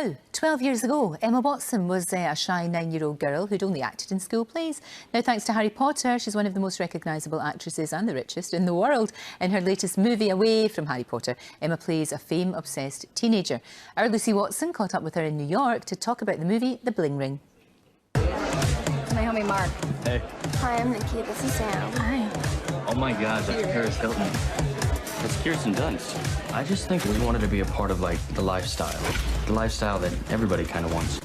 Now, 12 years ago, Emma Watson was a shy 9-year-old girl who'd only acted in school plays. Now, thanks to Harry Potter, she's one of the most recognisable actresses and the richest in the world. In her latest movie, Away from Harry Potter, Emma plays a fame-obsessed teenager. Our Lucy Watson caught up with her in New York to talk about the movie The Bling Ring. My homie Mark. Hey. Hi, I'm Nikki. This is Sam. Hi. Oh my God, that's Paris Hilton. That's Kirsten Dunst. I just think we wanted to be a part of, like, the lifestyle that everybody kind of wants.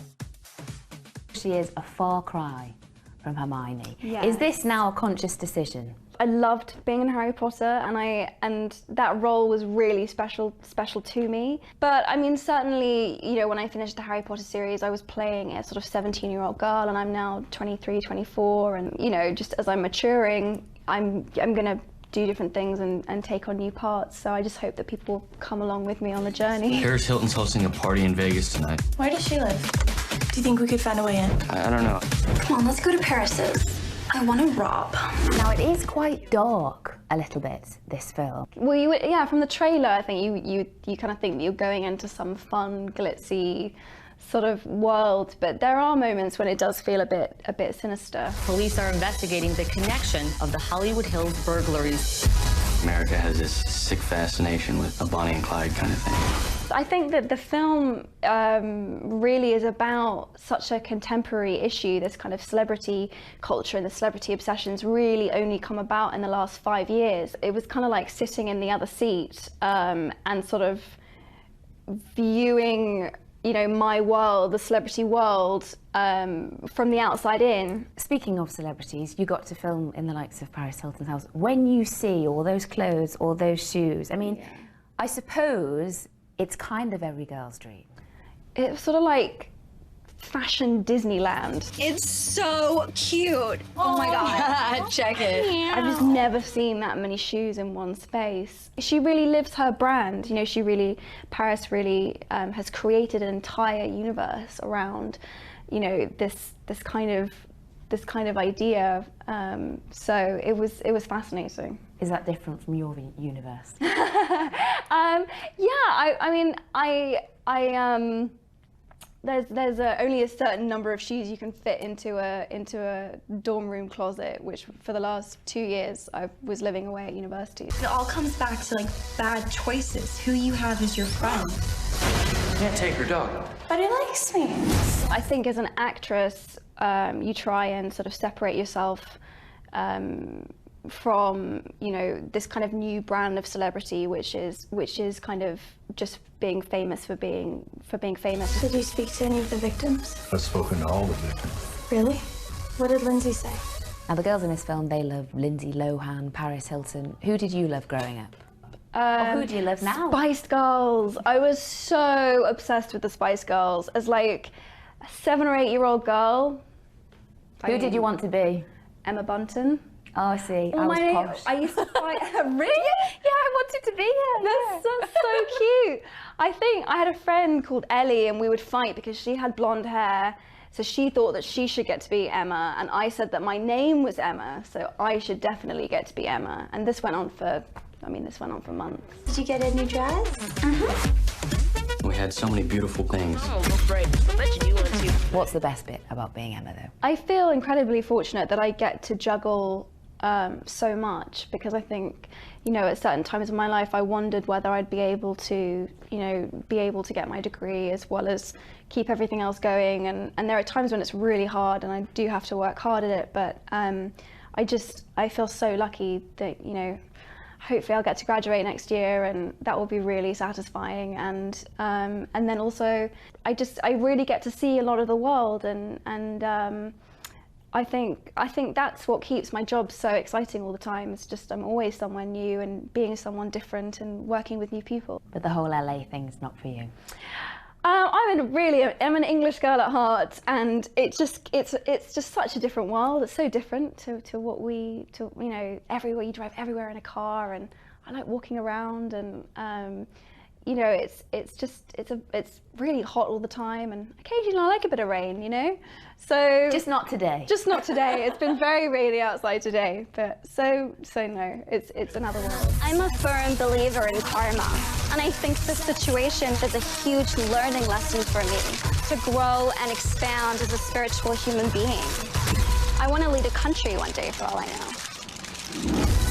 She is a far cry from Hermione. Yeah. Is this now a conscious decision? I loved being in Harry Potter, and that role was really special to me. But I mean, certainly, you know, when I finished the Harry Potter series, I was playing a sort of 17-year-old girl, and I'm now 23, 24, and you know, just as I'm maturing, I'm gonna do different things and take on new parts. So I just hope that people come along with me on the journey. Paris Hilton's hosting a party in Vegas tonight. Where does she live? Do you think we could find a way in? I don't know. Come on, let's go to Paris's. I want to rob. Now, it is quite dark a little bit, this film. Well, yeah, from the trailer, I think you kind of think that you're going into some fun, glitzy sort of world, but there are moments when it does feel a bit sinister. Police are investigating the connection of the Hollywood Hills burglaries. America has this sick fascination with a Bonnie and Clyde kind of thing. I think that the film really is about such a contemporary issue. This kind of celebrity culture and the celebrity obsessions really only come about in the last 5 years. It was kind of like sitting in the other seat and sort of viewing, you know, my world, the celebrity world, from the outside in. Speaking of celebrities, you got to film in the likes of Paris Hilton's house. When you see all those clothes, all those shoes, I mean, yeah. I suppose it's kind of every girl's dream. It's sort of like fashion Disneyland. It's so cute. Oh my God. Check it. I've just never seen that many shoes in one space. She really lives her brand. You know, Paris really has created an entire universe around, you know, this kind of idea. So it was fascinating. Is that different from your universe? Yeah, I mean, there's only a certain number of shoes you can fit into a dorm room closet, which for the last 2 years I was living away at university. It all comes back to like bad choices. Who you have as your friend. You can't take her dog. But he likes me. I think as an actress, you try and sort of separate yourself from, you know, this kind of new brand of celebrity, which is kind of just being famous for being famous. Did you speak to any of the victims? I've spoken to all the victims. Really? What did Lindsay say? Now, the girls in this film, they love Lindsay Lohan, Paris Hilton. Who did you love growing up? Or who do you love now? Spice Girls. I was so obsessed with the Spice Girls as like a 7 or 8-year-old girl. Who did you want to be? Emma Bunton. Oh, I see. Oh, I was posh. I used to fight. Really? Yeah, I wanted to be her. That's so cute. I think I had a friend called Ellie, and we would fight because she had blonde hair. So she thought that she should get to be Emma, and I said that my name was Emma, so I should definitely get to be Emma. And this went on for months. Did you get a new dress? We had so many beautiful things. Oh, great. I bet you want to. What's the best bit about being Emma, though? I feel incredibly fortunate that I get to juggle so much, because I think, you know, at certain times in my life I wondered whether I'd be able to, you know, get my degree as well as keep everything else going, and there are times when it's really hard and I do have to work hard at it, but I feel so lucky that, you know, hopefully I'll get to graduate next year, and that will be really satisfying, and then also I really get to see a lot of the world, and I think that's what keeps my job so exciting all the time. It's just I'm always somewhere new and being someone different and working with new people. But the whole LA thing's not for you. I'm an English girl at heart, and it's just such a different world. It's so different to what you know, everywhere you drive everywhere in a car, and I like walking around, and you know, it's really hot all the time, and occasionally I like a bit of rain, you know. So Just not today. Just not today. It's been very rainy outside today, but so no, it's another world. I'm a firm believer in karma, and I think this situation is a huge learning lesson for me to grow and expand as a spiritual human being. I want to lead a country one day, for all I know.